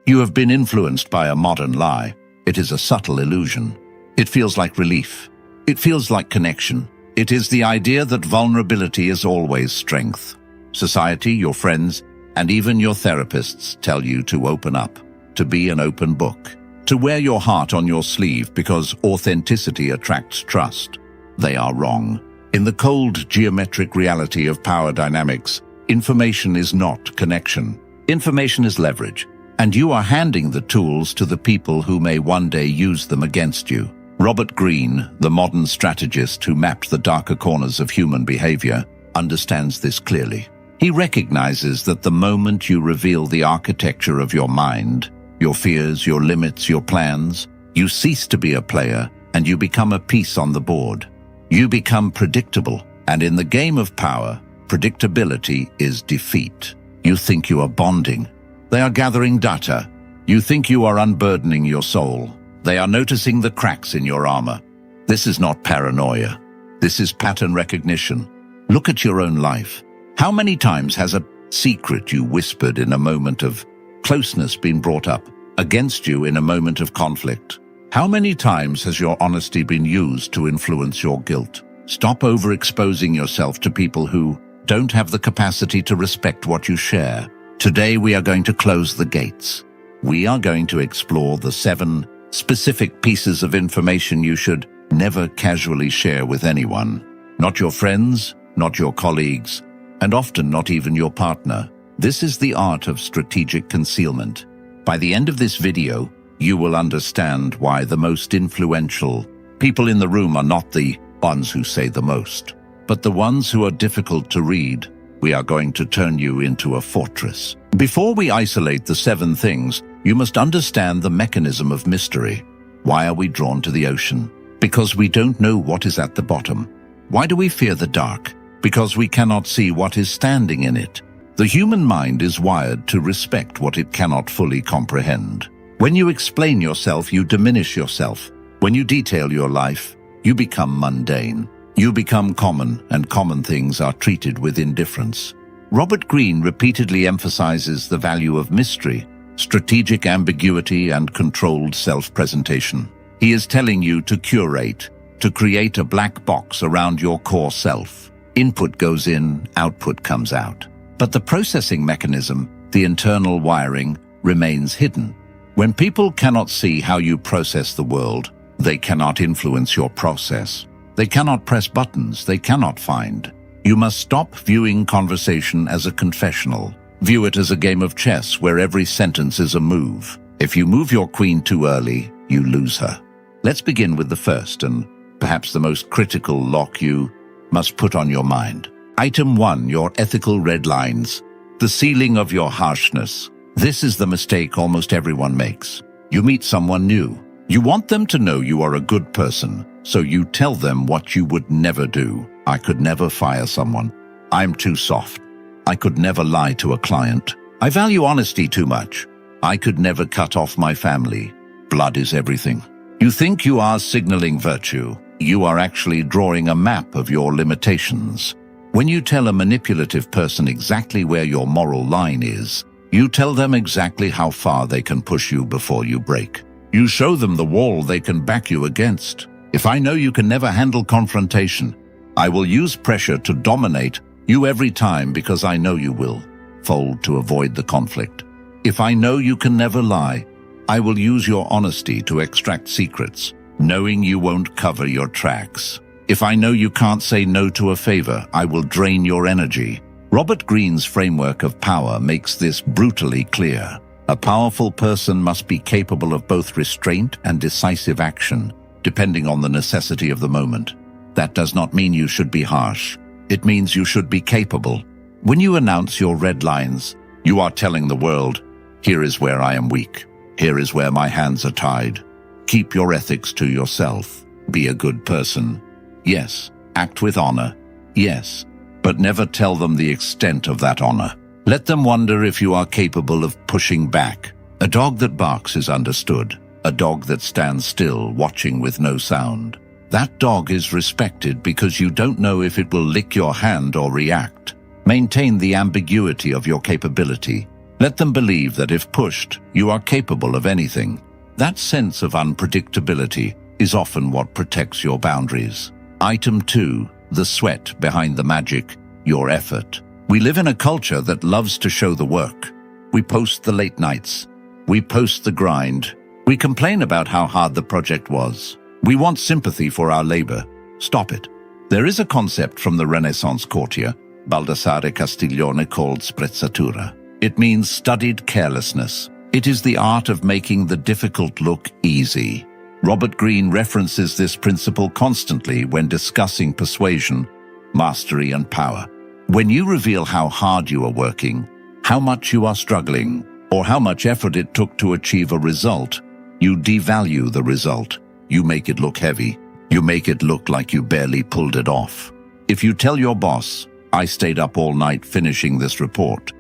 You have been influenced by a modern lie. It is a subtle illusion. It feels like relief. It feels like connection. It is the idea that vulnerability is always strength. Society, your friends, and even your therapists tell you to open up, to be an open book, to wear your heart on your sleeve because authenticity attracts trust. They are wrong. In the cold, geometric reality of power dynamics, information is not connection. Information is leverage, and you are handing the tools to the people who may one day use them against you. Robert Greene, the modern strategist who mapped the darker corners of human behavior, understands this clearly. He recognizes that the moment you reveal the architecture of your mind, your fears, your limits, your plans, you cease to be a player and you become a piece on the board. You become predictable, and in the game of power, predictability is defeat. You think you are bonding. They are gathering data. You think you are unburdening your soul. They are noticing the cracks in your armor. This is not paranoia. This is pattern recognition. Look at your own life. How many times has a secret you whispered in a moment of closeness been brought up against you in a moment of conflict? How many times has your honesty been used to influence your guilt? Stop overexposing yourself to people who don't have the capacity to respect what you share. Today we are going to close the gates. We are going to explore the 7 specific pieces of information you should never casually share with anyone. Not your friends, not your colleagues, and often not even your partner. This is the art of strategic concealment. By the end of this video, you will understand why the most influential people in the room are not the ones who say the most, but the ones who are difficult to read. We are going to turn you into a fortress. Before we isolate the 7 things, you must understand the mechanism of mystery. Why are we drawn to the ocean? Because we don't know what is at the bottom. Why do we fear the dark? Because we cannot see what is standing in it. The human mind is wired to respect what it cannot fully comprehend. When you explain yourself, you diminish yourself. When you detail your life, you become mundane. You become common, and common things are treated with indifference. Robert Greene repeatedly emphasizes the value of mystery, strategic ambiguity, and controlled self-presentation. He is telling you to curate, to create a black box around your core self. Input goes in, output comes out. But the processing mechanism, the internal wiring, remains hidden. When people cannot see how you process the world, they cannot influence your process. They cannot press buttons, they cannot find. You must stop viewing conversation as a confessional. View it as a game of chess where every sentence is a move. If you move your queen too early, you lose her. Let's begin with the first and perhaps the most critical lock you must put on your mind. Item 1, your ethical red lines. The ceiling of your harshness. This is the mistake almost everyone makes. You meet someone new. You want them to know you are a good person, so you tell them what you would never do. I could never fire someone. I'm too soft. I could never lie to a client. I value honesty too much. I could never cut off my family. Blood is everything. You think you are signaling virtue. You are actually drawing a map of your limitations. When you tell a manipulative person exactly where your moral line is, you tell them exactly how far they can push you before you break. You show them the wall they can back you against. If I know you can never handle confrontation, I will use pressure to dominate you every time because I know you will. Fold to avoid the conflict. If I know you can never lie, I will use your honesty to extract secrets, knowing you won't cover your tracks. If I know you can't say no to a favor, I will drain your energy. Robert Greene's framework of power makes this brutally clear. A powerful person must be capable of both restraint and decisive action, depending on the necessity of the moment. That does not mean you should be harsh. It means you should be capable. When you announce your red lines, you are telling the world, here is where I am weak. Here is where my hands are tied. Keep your ethics to yourself. Be a good person. Yes, act with honor. Yes, but never tell them the extent of that honor. Let them wonder if you are capable of pushing back. A dog that barks is understood. A dog that stands still, watching with no sound. That dog is respected because you don't know if it will lick your hand or react. Maintain the ambiguity of your capability. Let them believe that if pushed, you are capable of anything. That sense of unpredictability is often what protects your boundaries. Item 2. The sweat behind the magic, your effort. We live in a culture that loves to show the work. We post the late nights. We post the grind. We complain about how hard the project was. We want sympathy for our labor. Stop it. There is a concept from the Renaissance courtier, Baldassare Castiglione, called sprezzatura. It means studied carelessness. It is the art of making the difficult look easy. Robert Greene references this principle constantly when discussing persuasion, mastery, and power. When you reveal how hard you are working, how much you are struggling, or how much effort it took to achieve a result, you devalue the result. You make it look heavy. You make it look like you barely pulled it off. If you tell your boss, "I stayed up all night finishing this report,"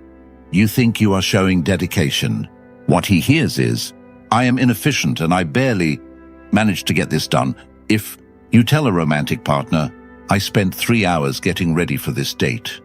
you think you are showing dedication. What he hears is, "I am inefficient and I barely managed to get this done." If you tell a romantic partner, "I spent 3 hours getting ready for this date,"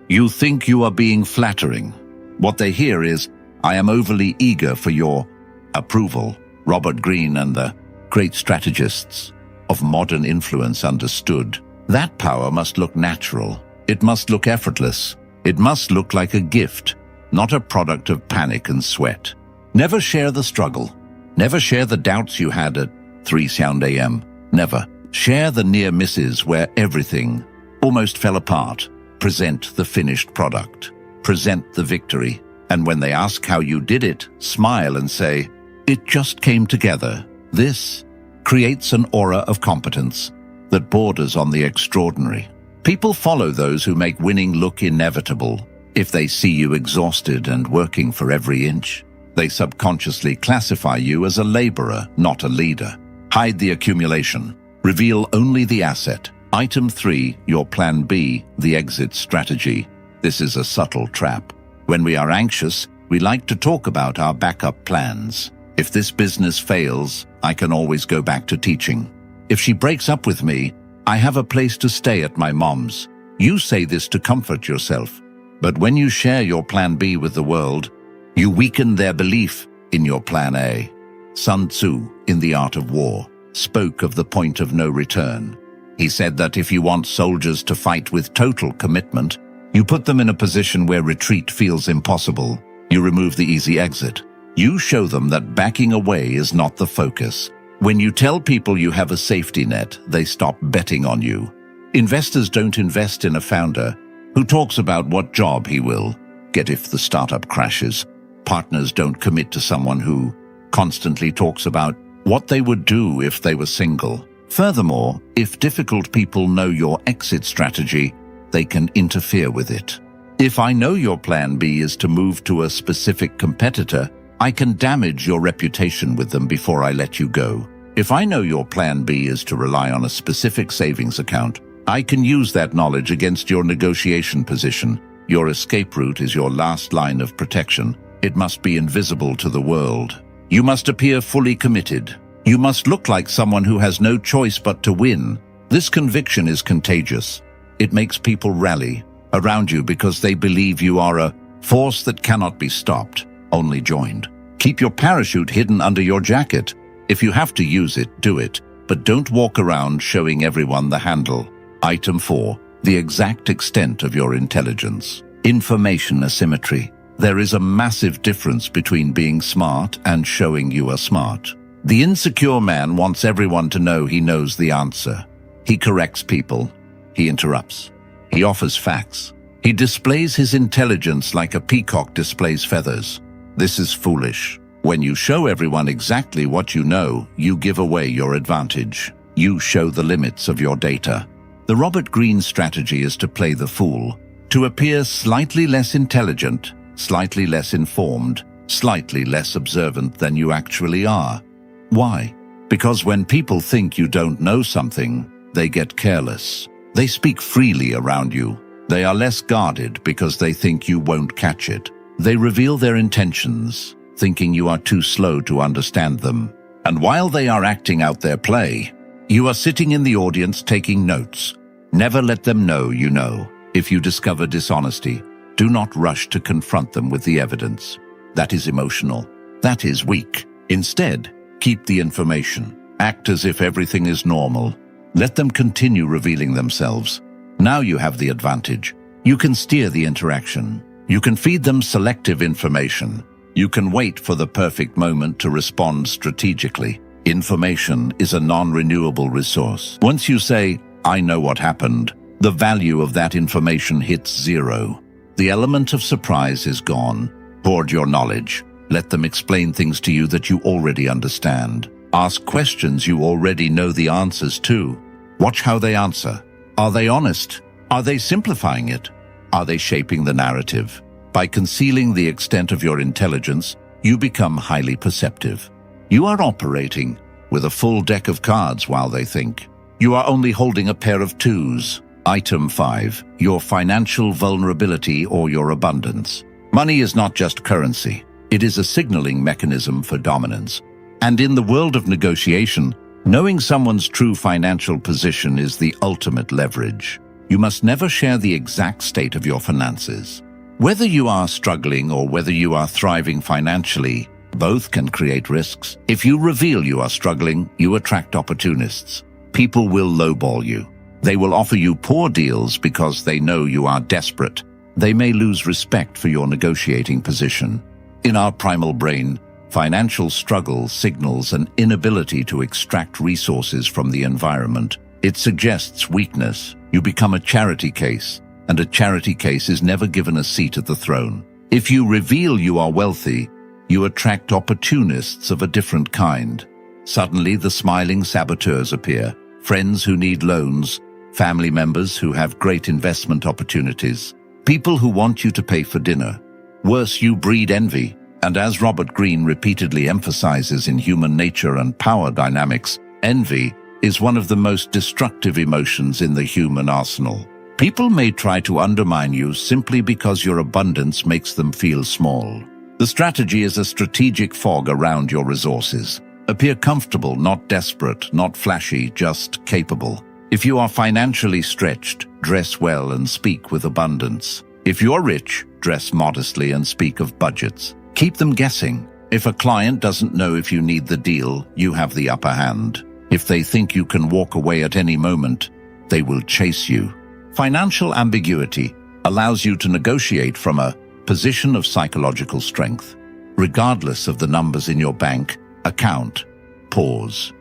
you think you are being flattering. What they hear is, "I am overly eager for your approval." Robert Greene and the great strategists of modern influence understood that power must look natural. It must look effortless. It must look like a gift, not a product of panic and sweat. Never share the struggle. Never share the doubts you had at 3 a.m. Never. Share the near misses where everything almost fell apart. Present the finished product. Present the victory. And when they ask how you did it, smile and say, "It just came together." This creates an aura of competence that borders on the extraordinary. People follow those who make winning look inevitable. If they see you exhausted and working for every inch, they subconsciously classify you as a laborer, not a leader. Hide the accumulation. Reveal only the asset. Item 3, your plan B, the exit strategy. This is a subtle trap. When we are anxious, we like to talk about our backup plans. If this business fails, I can always go back to teaching. If she breaks up with me, I have a place to stay at my mom's. You say this to comfort yourself. But when you share your plan B with the world, you weaken their belief in your plan A. Sun Tzu, in The Art of War, spoke of the point of no return. He said that if you want soldiers to fight with total commitment, you put them in a position where retreat feels impossible. You remove the easy exit. You show them that backing away is not the focus. When you tell people you have a safety net, they stop betting on you. Investors don't invest in a founder who talks about what job he will get if the startup crashes. Partners don't commit to someone who constantly talks about what they would do if they were single. Furthermore, if difficult people know your exit strategy, they can interfere with it. If I know your plan B is to move to a specific competitor, I can damage your reputation with them before I let you go. If I know your plan B is to rely on a specific savings account, I can use that knowledge against your negotiation position. Your escape route is your last line of protection. It must be invisible to the world. You must appear fully committed. You must look like someone who has no choice but to win. This conviction is contagious. It makes people rally around you because they believe you are a force that cannot be stopped, only joined. Keep your parachute hidden under your jacket. If you have to use it, do it, but don't walk around showing everyone the handle. Item 4, the exact extent of your intelligence. Information asymmetry. There is a massive difference between being smart and showing you are smart. The insecure man wants everyone to know he knows the answer. He corrects people. He interrupts. He offers facts. He displays his intelligence like a peacock displays feathers. This is foolish. When you show everyone exactly what you know, you give away your advantage. You show the limits of your data. The Robert Greene strategy is to play the fool, to appear slightly less intelligent, slightly less informed, slightly less observant than you actually are. Why? Because when people think you don't know something, they get careless. They speak freely around you. They are less guarded because they think you won't catch it. They reveal their intentions, thinking you are too slow to understand them. And while they are acting out their play, you are sitting in the audience taking notes. Never let them know you know. If you discover dishonesty, do not rush to confront them with the evidence. That is emotional. That is weak. Instead, keep the information. Act as if everything is normal. Let them continue revealing themselves. Now you have the advantage. You can steer the interaction. You can feed them selective information. You can wait for the perfect moment to respond strategically. Information is a non-renewable resource. Once you say, "I know what happened," the value of that information hits zero. The element of surprise is gone. Hoard your knowledge. Let them explain things to you that you already understand. Ask questions you already know the answers to. Watch how they answer. Are they honest? Are they simplifying it? Are they shaping the narrative? By concealing the extent of your intelligence, you become highly perceptive. You are operating with a full deck of cards while they think. You are only holding a pair of twos. Item 5. Your financial vulnerability or your abundance. Money is not just currency. It is a signaling mechanism for dominance. And in the world of negotiation, knowing someone's true financial position is the ultimate leverage. You must never share the exact state of your finances. Whether you are struggling or whether you are thriving financially, both can create risks. If you reveal you are struggling, you attract opportunists. People will lowball you. They will offer you poor deals because they know you are desperate. They may lose respect for your negotiating position. In our primal brain, financial struggle signals an inability to extract resources from the environment. It suggests weakness. You become a charity case, and a charity case is never given a seat at the throne. If you reveal you are wealthy, you attract opportunists of a different kind. Suddenly, the smiling saboteurs appear, friends who need loans, family members who have great investment opportunities, people who want you to pay for dinner. Worse, you breed envy. And as Robert Greene repeatedly emphasizes in Human Nature and Power Dynamics, envy is one of the most destructive emotions in the human arsenal. People may try to undermine you simply because your abundance makes them feel small. The strategy is a strategic fog around your resources. Appear comfortable, not desperate, not flashy, just capable. If you are financially stretched, dress well and speak with abundance. If you're rich, dress modestly and speak of budgets. Keep them guessing. If a client doesn't know if you need the deal, you have the upper hand. If they think you can walk away at any moment, they will chase you. Financial ambiguity allows you to negotiate from a position of psychological strength. Regardless of the numbers in your bank account, pause,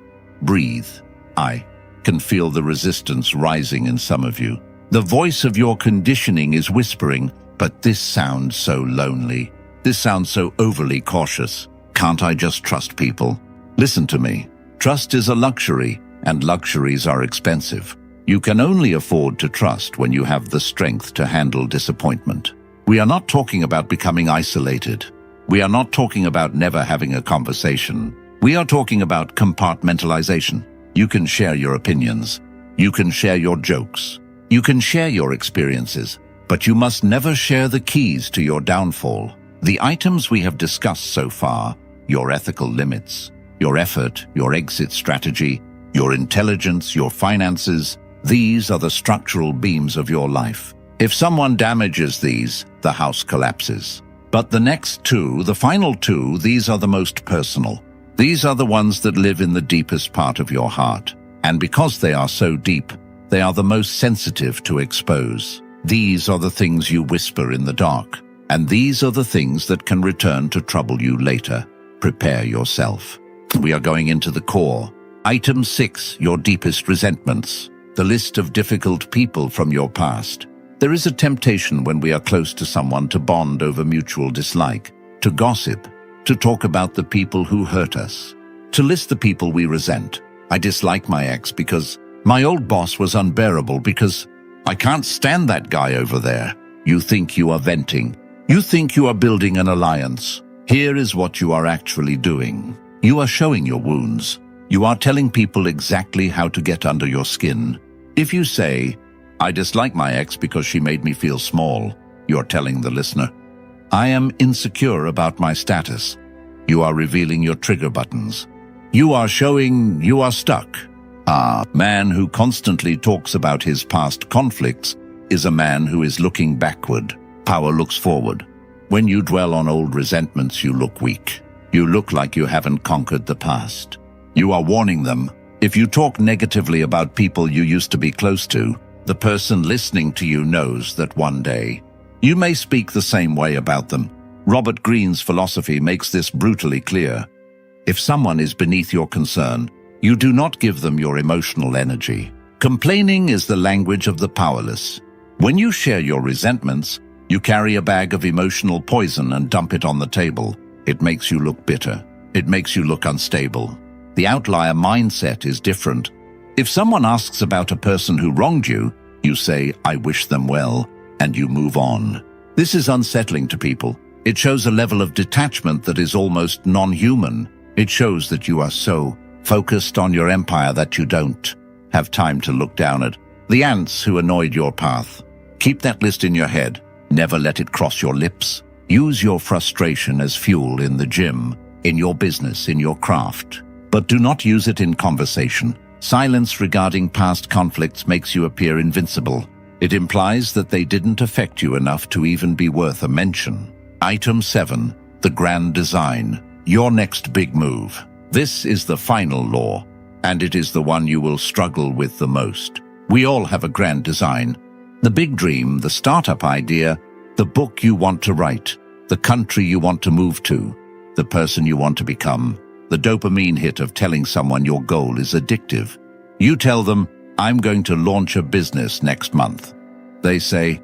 breathe. I can feel the resistance rising in some of you. The voice of your conditioning is whispering, "But this sounds so lonely. This sounds so overly cautious. Can't I just trust people?" Listen to me. Trust is a luxury, and luxuries are expensive. You can only afford to trust when you have the strength to handle disappointment. We are not talking about becoming isolated. We are not talking about never having a conversation. We are talking about compartmentalization. You can share your opinions. You can share your jokes. You can share your experiences, but you must never share the keys to your downfall. The items we have discussed so far, your ethical limits, your effort, your exit strategy, your intelligence, your finances, these are the structural beams of your life. If someone damages these, the house collapses. But the next two, the final two, these are the most personal. These are the ones that live in the deepest part of your heart. And because they are so deep, they are the most sensitive to expose. These are the things you whisper in the dark. And these are the things that can return to trouble you later. Prepare yourself. We are going into the core. Item 6, your deepest resentments. The list of difficult people from your past. There is a temptation when we are close to someone to bond over mutual dislike, to gossip, to talk about the people who hurt us, to list the people we resent. I dislike my ex because my old boss was unbearable, because I can't stand that guy over there. You think you are venting. You think you are building an alliance. Here is what you are actually doing. You are showing your wounds. You are telling people exactly how to get under your skin. If you say, "I dislike my ex because she made me feel small," you're telling the listener, "I am insecure about my status." You are revealing your trigger buttons. You are showing you are stuck. A man who constantly talks about his past conflicts is a man who is looking backward. Power looks forward. When you dwell on old resentments, you look weak. You look like you haven't conquered the past. You are warning them. If you talk negatively about people you used to be close to, the person listening to you knows that one day you may speak the same way about them. Robert Greene's philosophy makes this brutally clear. If someone is beneath your concern, you do not give them your emotional energy. Complaining is the language of the powerless. When you share your resentments, you carry a bag of emotional poison and dump it on the table. It makes you look bitter. It makes you look unstable. The outlier mindset is different. If someone asks about a person who wronged you, you say, "I wish them well," and you move on. This is unsettling to people. It shows a level of detachment that is almost non-human. It shows that you are so focused on your empire that you don't have time to look down at the ants who annoyed your path. Keep that list in your head. Never let it cross your lips. Use your frustration as fuel in the gym, in your business, in your craft. But do not use it in conversation. Silence regarding past conflicts makes you appear invincible. It implies that they didn't affect you enough to even be worth a mention. Item 7. The grand design. Your next big move. This is the final law, and it is the one you will struggle with the most. We all have a grand design. The big dream, the startup idea, the book you want to write, the country you want to move to, the person you want to become. The dopamine hit of telling someone your goal is addictive. You tell them, "I'm going to launch a business next month." They say,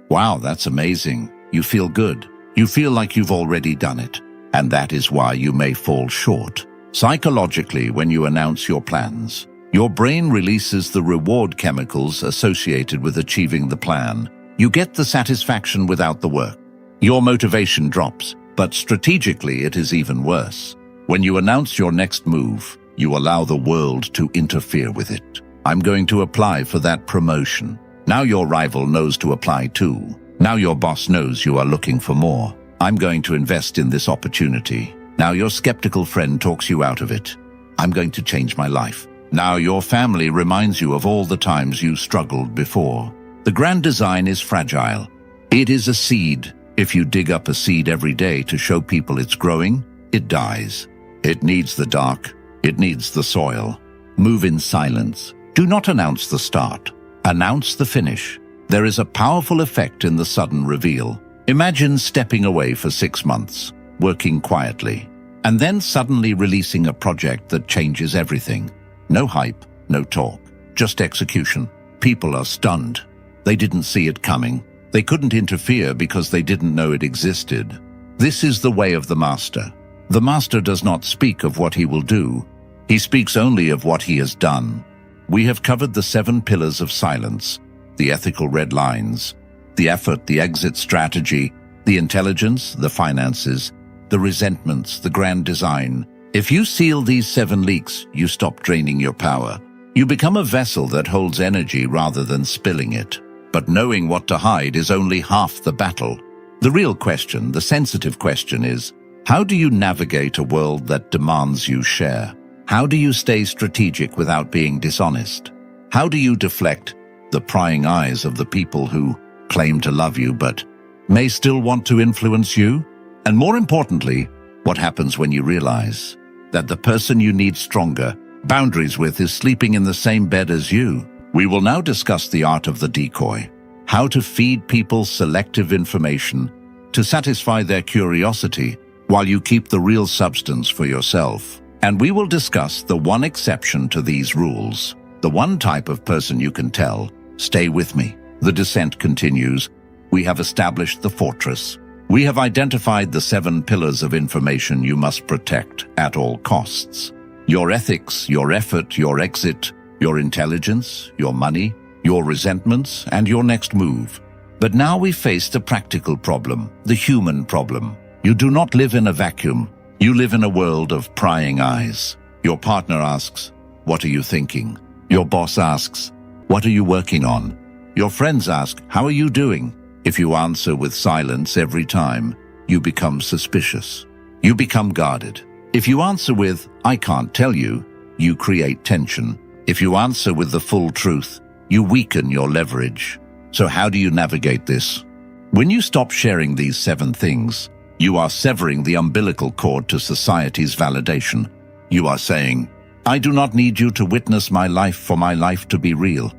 "Wow, that's amazing." You feel good. You feel like you've already done it. And that is why you may fall short. Psychologically, when you announce your plans, your brain releases the reward chemicals associated with achieving the plan. You get the satisfaction without the work. Your motivation drops, but strategically it is even worse. When you announce your next move, you allow the world to interfere with it. "I'm going to apply for that promotion." Now your rival knows to apply too. Now your boss knows you are looking for more. "I'm going to invest in this opportunity." Now your skeptical friend talks you out of it. "I'm going to change my life." Now your family reminds you of all the times you struggled before. The grand design is fragile. It is a seed. If you dig up a seed every day to show people it's growing, it dies. It needs the dark. It needs the soil. Move in silence. Do not announce the start. Announce the finish. There is a powerful effect in the sudden reveal. Imagine stepping away for 6 months, working quietly, and then suddenly releasing a project that changes everything. No hype, no talk, just execution. People are stunned. They didn't see it coming. They couldn't interfere because they didn't know it existed. This is the way of the master. The master does not speak of what he will do. He speaks only of what he has done. We have covered the 7 pillars of silence, the ethical red lines, the effort, the exit strategy, the intelligence, the finances, the resentments, the grand design. If you seal these 7 leaks, you stop draining your power. You become a vessel that holds energy rather than spilling it. But knowing what to hide is only half the battle. The real question, the sensitive question is, how do you navigate a world that demands you share? How do you stay strategic without being dishonest? How do you deflect the prying eyes of the people who claim to love you but may still want to influence you? And more importantly, what happens when you realize that the person you need stronger boundaries with is sleeping in the same bed as you? We will now discuss the art of the decoy, how to feed people selective information to satisfy their curiosity while you keep the real substance for yourself. And we will discuss the one exception to these rules, the one type of person you can tell, "Stay with me." The descent continues. We have established the fortress. We have identified the 7 pillars of information you must protect at all costs. Your ethics, your effort, your exit, your intelligence, your money, your resentments, and your next move. But now we face the practical problem, the human problem. You do not live in a vacuum. You live in a world of prying eyes. Your partner asks, "What are you thinking?" Your boss asks, "What are you working on?" Your friends ask, "How are you doing?" If you answer with silence every time, you become suspicious. You become guarded. If you answer with, "I can't tell you," you create tension. If you answer with the full truth, you weaken your leverage. So how do you navigate this? When you stop sharing these 7 things, you are severing the umbilical cord to society's validation. You are saying, I do not need you to witness my life for my life to be real.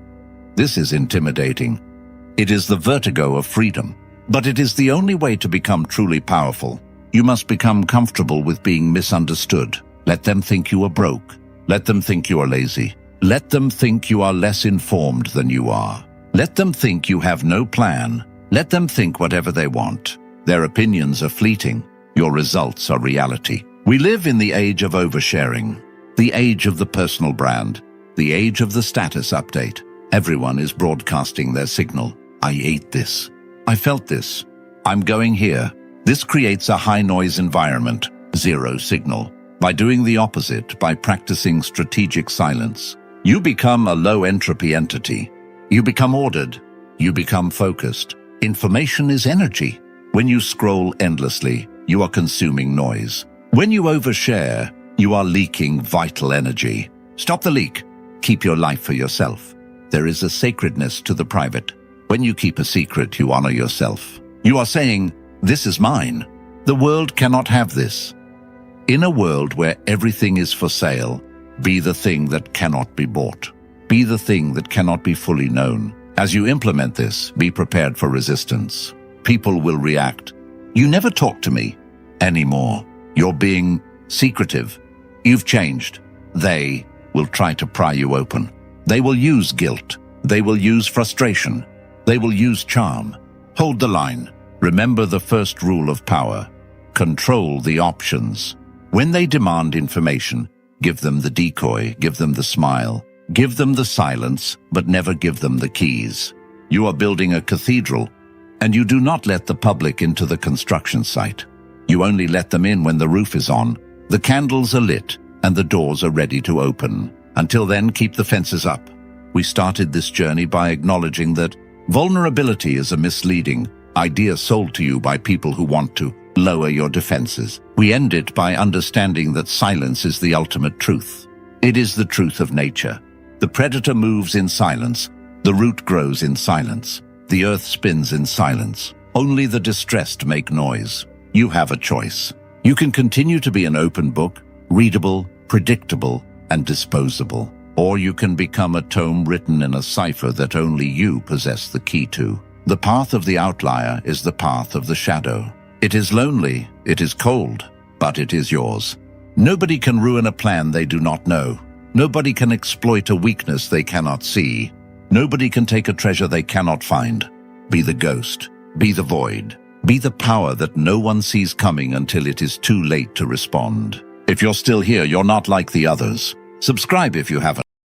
This is intimidating. It is the vertigo of freedom, but it is the only way to become truly powerful. You must become comfortable with being misunderstood. Let them think you are broke. Let them think you are lazy. Let them think you are less informed than you are. Let them think you have no plan. Let them think whatever they want. Their opinions are fleeting. Your results are reality. We live in the age of oversharing, the age of the personal brand, the age of the status update. Everyone is broadcasting their signal. I ate this. I felt this. I'm going here. This creates a high-noise environment, zero signal. By doing the opposite, by practicing strategic silence, you become a low-entropy entity. You become ordered. You become focused. Information is energy. When you scroll endlessly, you are consuming noise. When you overshare, you are leaking vital energy. Stop the leak. Keep your life for yourself. There is a sacredness to the private. When you keep a secret, you honor yourself. You are saying, this is mine. The world cannot have this. In a world where everything is for sale, be the thing that cannot be bought. Be the thing that cannot be fully known. As you implement this, be prepared for resistance. People will react. You never talk to me anymore. You're being secretive. You've changed. They will try to pry you open. They will use guilt. They will use frustration. They will use charm. Hold the line. Remember the first rule of power. Control the options. When they demand information, give them the decoy, give them the smile, give them the silence, but never give them the keys. You are building a cathedral, and you do not let the public into the construction site. You only let them in when the roof is on, the candles are lit, and the doors are ready to open. Until then, keep the fences up. We started this journey by acknowledging that vulnerability is a misleading idea sold to you by people who want to lower your defenses. We end it by understanding that silence is the ultimate truth. It is the truth of nature. The predator moves in silence. The root grows in silence. The earth spins in silence. Only the distressed make noise. You have a choice. You can continue to be an open book, readable, predictable, and disposable. Or you can become a tome written in a cipher that only you possess the key to. The path of the outlier is the path of the shadow. It is lonely, it is cold, but it is yours. Nobody can ruin a plan they do not know. Nobody can exploit a weakness they cannot see. Nobody can take a treasure they cannot find. Be the ghost. Be the void. Be the power that no one sees coming until it is too late to respond. If you're still here, you're not like the others. Subscribe if you haven't.